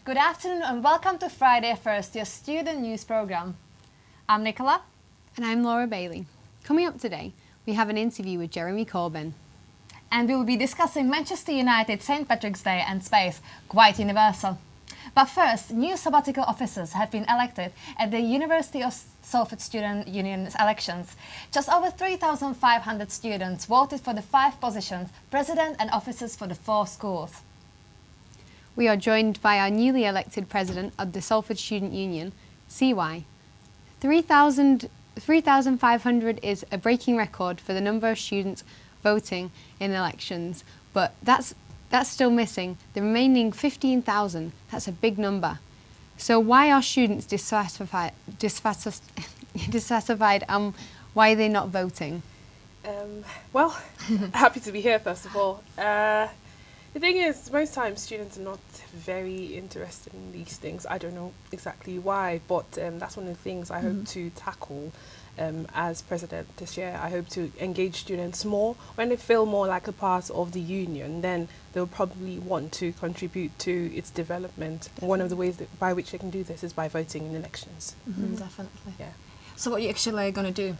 Good afternoon and welcome to FridayFirst, your student news programme. I'm Nicola. And I'm Laura Bailey. Coming up today, we have an interview with Jeremy Corbyn. And we will be discussing Manchester United, St Patrick's Day and space, quite universal. But first, new sabbatical officers have been elected at the University of Salford Student Union's elections. Just over 3,500 students voted for the 5 positions, president and officers for the 4 schools. We are joined by our newly elected president of the Salford Student Union, CY. 3,500 is a breaking record for the number of students voting in elections, but that's still missing the remaining 15,000. That's a big number. So why are students dissatisfied and why are they not voting? Well, happy to be here first of all. The thing is, most times students are not very interested in these things. I don't know exactly why, but that's one of the things I hope to tackle as president this year. I hope to engage students more. When they feel more like a part of the union, then they'll probably want to contribute to its development. Definitely. One of the ways by which they can do this is by voting in elections. Definitely. Yeah. So what are you actually going to do?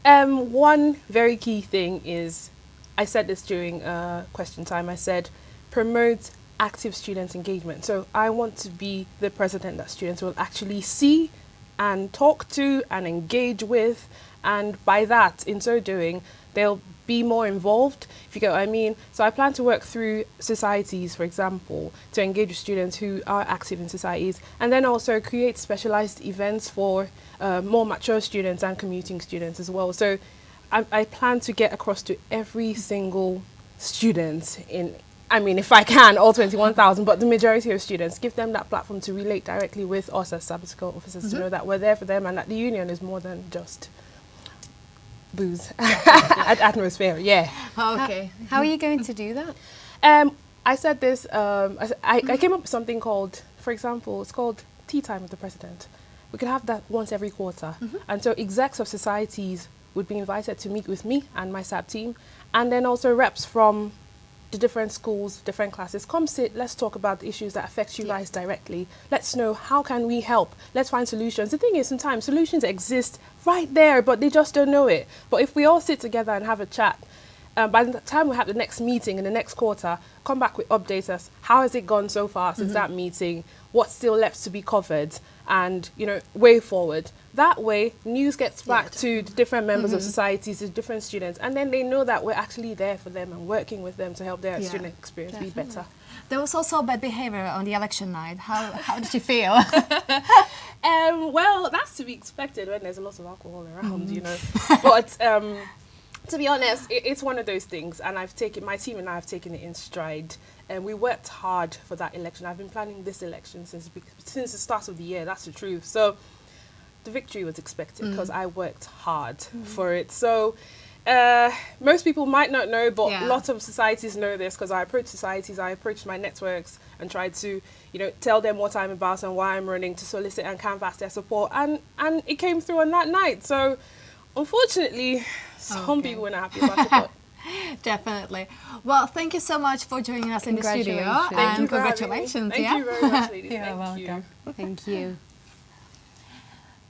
One very key thing is, I said this during question time, I said promote active student engagement. So I want to be the president that students will actually see and talk to and engage with, and by that, in so doing, they'll be more involved, if you get what I mean. So I plan to work through societies, for example, to engage with students who are active in societies, and then also create specialised events for more mature students and commuting students as well. So I plan to get across to every single student if I can, all 21,000, but the majority of students, give them that platform to relate directly with us as sabbatical officers, to know that we're there for them and that the union is more than just booze. Atmosphere, yeah. Okay. How are you going to do that? I said this, I came up with something called, for example, it's called Tea Time with the President. We could have that once every quarter. And so execs of societies would be invited to meet with me and my SAB team, and then also reps from the different schools, different classes. Come sit, let's talk about the issues that affect you guys directly. Let's know how can we help. Let's find solutions. The thing is, sometimes solutions exist right there, but they just don't know it. But if we all sit together and have a chat, by the time we have the next meeting in the next quarter, come back with updates us. How has it gone so far since that meeting? What's still left to be covered? And, way forward. That way, news gets back to the different members of societies, the different students, and then they know that we're actually there for them and working with them to help their student experience be better. There was also bad behaviour on the election night. How did you feel? Well, that's to be expected when there's a lot of alcohol around, But to be honest, it's one of those things, and my team and I have taken it in stride. And we worked hard for that election. I've been planning this election since the start of the year, that's the truth. So the victory was expected because I worked hard for it. So most people might not know, but lots of societies know this because I approach societies, I approach my networks and try to, tell them what I'm about and why I'm running, to solicit and canvass their support. And it came through on that night. So unfortunately, some people were not happy about it. But definitely. Well, thank you so much for joining us in the studio. And congratulations. Thank you very much, ladies. You're welcome. Thank you.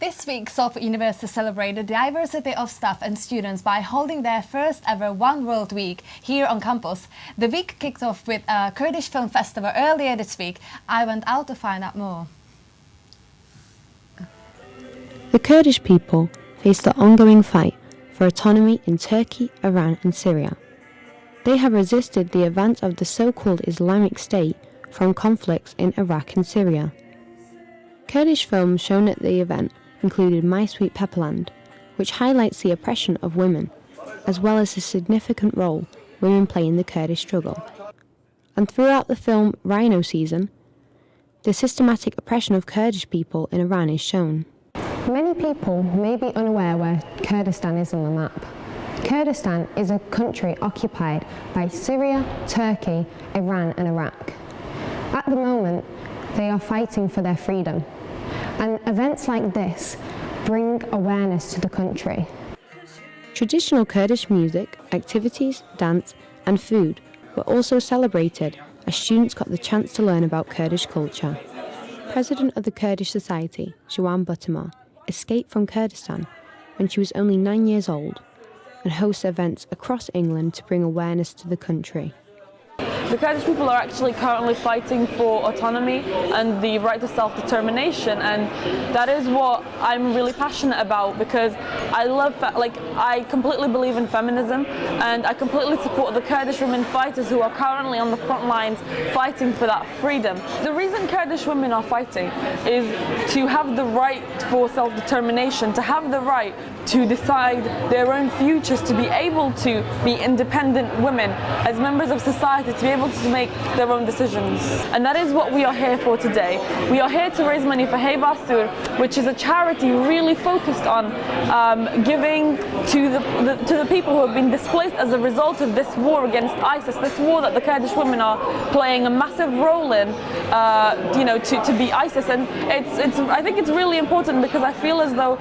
This week, Salford University celebrated the diversity of staff and students by holding their first ever One World Week here on campus. The week kicked off with a Kurdish film festival earlier this week. I went out to find out more. The Kurdish people face the ongoing fight for autonomy in Turkey, Iran and Syria. They have resisted the advance of the so-called Islamic State from conflicts in Iraq and Syria. Kurdish films shown at the event included My Sweet Pepperland, which highlights the oppression of women, as well as the significant role women play in the Kurdish struggle. And throughout the film Rhino Season, the systematic oppression of Kurdish people in Iran is shown. Many people may be unaware where Kurdistan is on the map. Kurdistan is a country occupied by Syria, Turkey, Iran and Iraq. At the moment, they are fighting for their freedom. And events like this bring awareness to the country. Traditional Kurdish music, activities, dance and food were also celebrated as students got the chance to learn about Kurdish culture. President of the Kurdish Society, Joanne Buttermore, escaped from Kurdistan when she was only 9 years old and hosts events across England to bring awareness to the country. The Kurdish people are actually currently fighting for autonomy and the right to self-determination, and that is what I'm really passionate about, because I completely believe in feminism, and I completely support the Kurdish women fighters who are currently on the front lines fighting for that freedom. The reason Kurdish women are fighting is to have the right for self-determination, to have the right to decide their own futures, to be able to be independent women as members of society, to be able to make their own decisions. And that is what we are here for today. We are here to raise money for Hey Vasur, which is a charity really focused on giving to the people who have been displaced as a result of this war against ISIS, this war that the Kurdish women are playing a massive role in, to beat ISIS. And I think it's really important, because I feel as though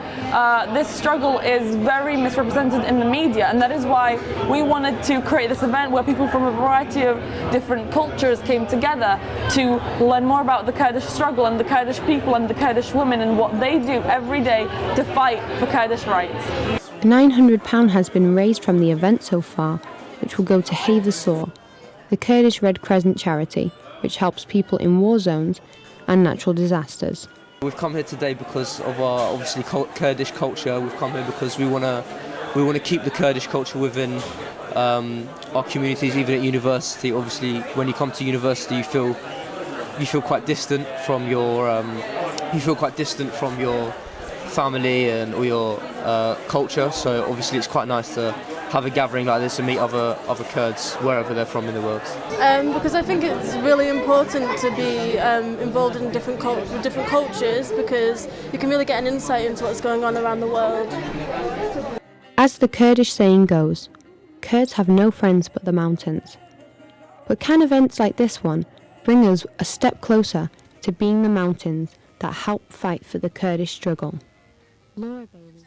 this struggle is very misrepresented in the media, and that is why we wanted to create this event where people from a variety of different cultures came together to learn more about the Kurdish struggle and the Kurdish people and the Kurdish women and what they do every day to fight for Kurdish rights. £900 has been raised from the event so far, which will go to Hey Vasur, the Kurdish Red Crescent charity, which helps people in war zones and natural disasters. We've come here today because of our obviously Kurdish culture. We've come here because we want to keep the Kurdish culture within our communities, even at university. Obviously, when you come to university, you feel quite distant from your family and or your culture. So obviously, it's quite nice to have a gathering like this and meet other Kurds wherever they're from in the world. Because I think it's really important to be involved in different cultures, because you can really get an insight into what's going on around the world. As the Kurdish saying goes, Kurds have no friends but the mountains. But can events like this one bring us a step closer to being the mountains that help fight for the Kurdish struggle? Laura Bailey.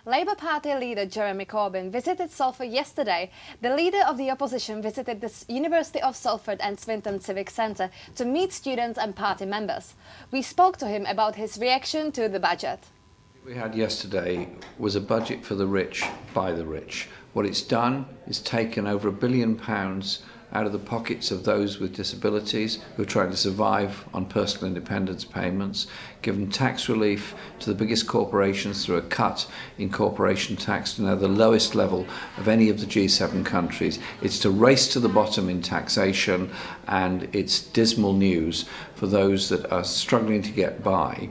Labour Party leader Jeremy Corbyn visited Salford yesterday. The leader of the opposition visited the University of Salford and Swinton Civic Centre to meet students and party members. We spoke to him about his reaction to the budget. What we had yesterday was a budget for the rich by the rich. What it's done is taken over £1 billion out of the pockets of those with disabilities who are trying to survive on personal independence payments, given tax relief to the biggest corporations through a cut in corporation tax to now the lowest level of any of the G7 countries. It's to race to the bottom in taxation, and it's dismal news for those that are struggling to get by.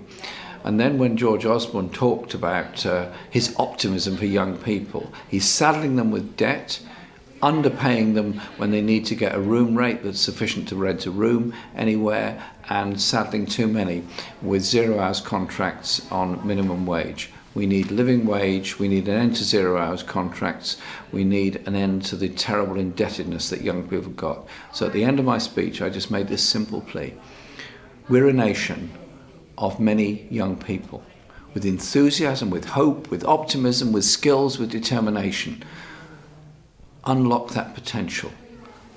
And then when George Osborne talked about his optimism for young people, he's saddling them with debt, underpaying them when they need to get a room rate that's sufficient to rent a room anywhere, and saddling too many with 0 hours contracts on minimum wage. We need living wage, we need an end to 0 hours contracts, we need an end to the terrible indebtedness that young people have got. So at the end of my speech, I just made this simple plea. We're a nation of many young people, with enthusiasm, with hope, with optimism, with skills, with determination. Unlock that potential.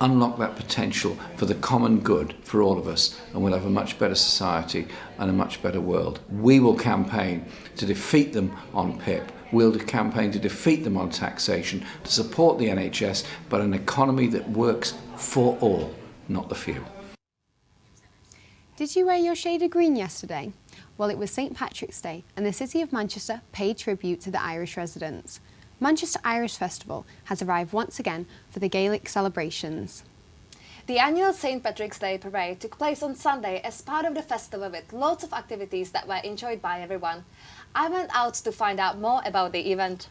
Unlock that potential for the common good for all of us, and we'll have a much better society and a much better world. We will campaign to defeat them on PIP. We'll campaign to defeat them on taxation, to support the NHS, but an economy that works for all, not the few. Did you wear your shade of green yesterday? Well, it was St Patrick's Day, and the City of Manchester paid tribute to the Irish residents. Manchester Irish Festival has arrived once again for the Gaelic celebrations. The annual St Patrick's Day parade took place on Sunday as part of the festival, with lots of activities that were enjoyed by everyone. I went out to find out more about the event.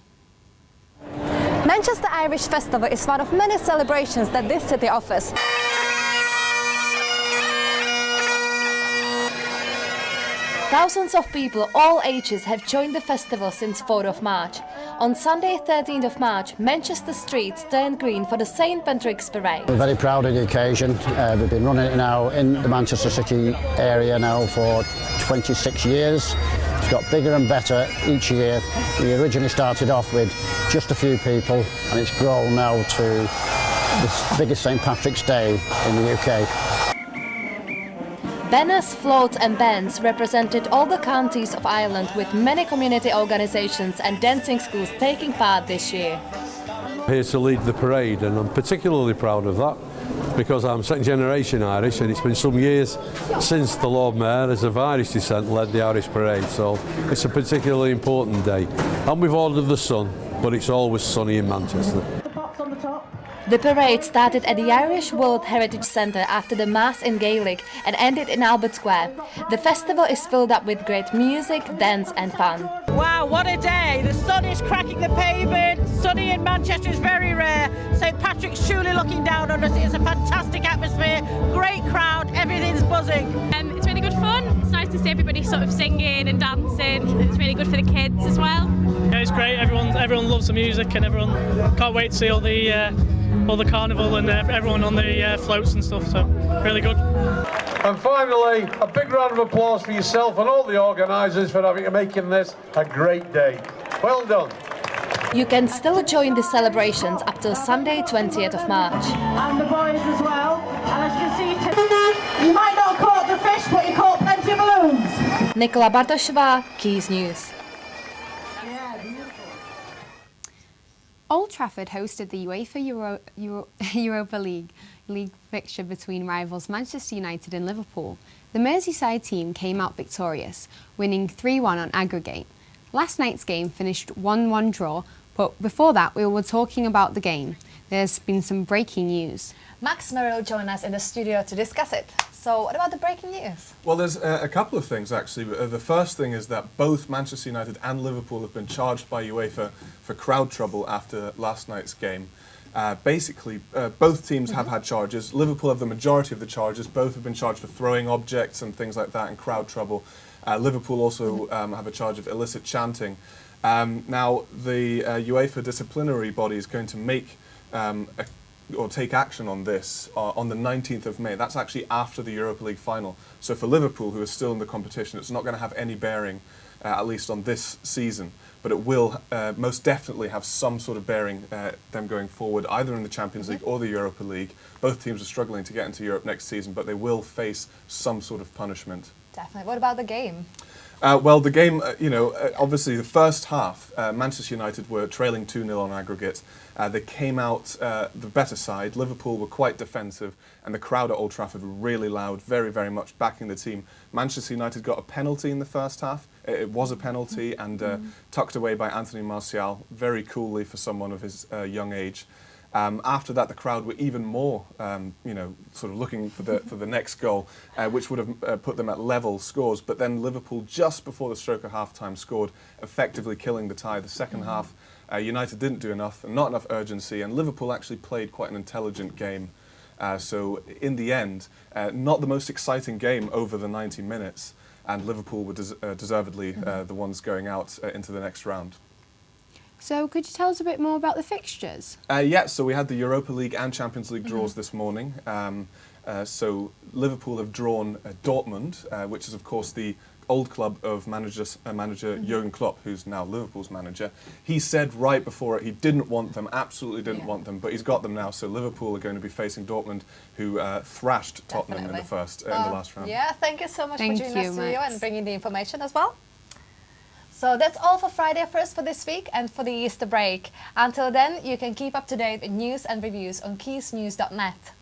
Manchester Irish Festival is one of many celebrations that this city offers. Thousands of people, all ages, have joined the festival since 4th of March. On Sunday, 13th of March, Manchester streets turned green for the St Patrick's Parade. We're very proud of the occasion. We've been running it now in the Manchester City area now for 26 years. It's got bigger and better each year. We originally started off with just a few people, and it's grown now to the biggest St Patrick's Day in the UK. Banners, floats and bands represented all the counties of Ireland, with many community organisations and dancing schools taking part this year. Here to lead the parade, and I'm particularly proud of that because I'm second generation Irish, and it's been some years since the Lord Mayor is of Irish descent led the Irish parade, so it's a particularly important day. And we've ordered the sun, but it's always sunny in Manchester. The parade started at the Irish World Heritage Centre after the Mass in Gaelic and ended in Albert Square. The festival is filled up with great music, dance and fun. Wow, what a day! The sun is cracking the pavement. Sunny in Manchester is very rare. St Patrick's truly looking down on us. It's a fantastic atmosphere, great crowd, everything's buzzing. It's really good fun. It's nice to see everybody sort of singing and dancing. It's really good for the kids as well. Yeah, it's great. Everyone loves the music, and everyone can't wait to see all the carnival and everyone on the floats and stuff, so really good. And finally, a big round of applause for yourself and all the organisers for making this a great day. Well done. You can still join the celebrations up till Sunday 20th of March. And the boys as well. And as you can see, you might not have caught the fish, but you caught plenty of balloons. Nicola Bartošová, Quays News. Old Trafford hosted the UEFA Europa League fixture between rivals Manchester United and Liverpool. The Merseyside team came out victorious, winning 3-1 on aggregate. Last night's game finished 1-1 draw, but before that we were talking about the game. There's been some breaking news. Max Merrill joined us in the studio to discuss it. So what about the breaking news? Well, there's a couple of things actually. The first thing is that both Manchester United and Liverpool have been charged by UEFA for crowd trouble after last night's game. Basically, both teams have had charges. Liverpool have the majority of the charges. Both have been charged for throwing objects and things like that and crowd trouble. Liverpool also have a charge of illicit chanting. Now, the UEFA disciplinary body is going to make or take action on this on the 19th of May. That's actually after the Europa League final. So for Liverpool, who are still in the competition, it's not going to have any bearing, at least on this season. But it will most definitely have some sort of bearing them going forward, either in the Champions League or the Europa League. Both teams are struggling to get into Europe next season, but they will face some sort of punishment. Definitely. What about the game? Well, the game, obviously the first half, Manchester United were trailing 2-0 on aggregate. They came out the better side. Liverpool were quite defensive, and the crowd at Old Trafford were really loud, very, very much backing the team. Manchester United got a penalty in the first half. It was a penalty and tucked away by Anthony Martial, very coolly for someone of his young age. After that, the crowd were even more, sort of looking for the next goal, which would have put them at level scores. But then Liverpool, just before the stroke of half-time, scored, effectively killing the tie. The second half, United didn't do enough, and not enough urgency, and Liverpool actually played quite an intelligent game. So in the end, not the most exciting game over the 90 minutes, and Liverpool were deservedly the ones going out into the next round. So could you tell us a bit more about the fixtures? Yeah, so we had the Europa League and Champions League draws this morning. So Liverpool have drawn Dortmund, which is of course the old club of manager Jurgen Klopp, who's now Liverpool's manager. He said right before it he didn't want them, absolutely didn't want them, but he's got them now. So Liverpool are going to be facing Dortmund, who thrashed Tottenham in the last round. Yeah, thank you so much for joining us in the studio Max. and bringing the information as well. So that's all for Friday First for this week and for the Easter break. Until then, you can keep up to date with news and reviews on quaysnews.net.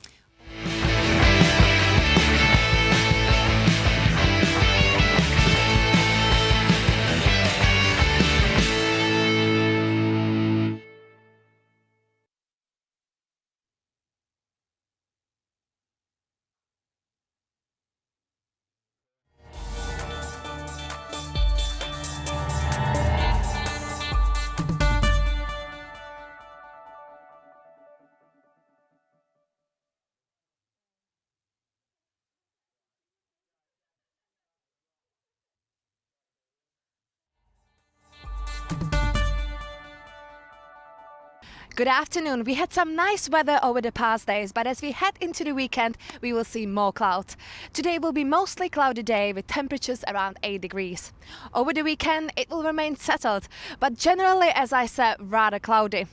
Good afternoon. We had some nice weather over the past days, but as we head into the weekend, we will see more clouds. Today will be mostly cloudy day with temperatures around 8 degrees. Over the weekend, it will remain settled, but generally, as I said, rather cloudy.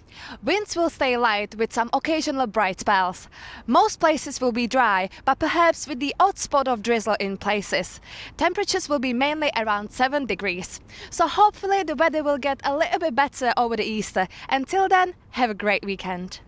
Winds will stay light with some occasional bright spells. Most places will be dry, but perhaps with the odd spot of drizzle in places. Temperatures will be mainly around 7 degrees. So hopefully the weather will get a little bit better over the Easter. Until then, have a great weekend.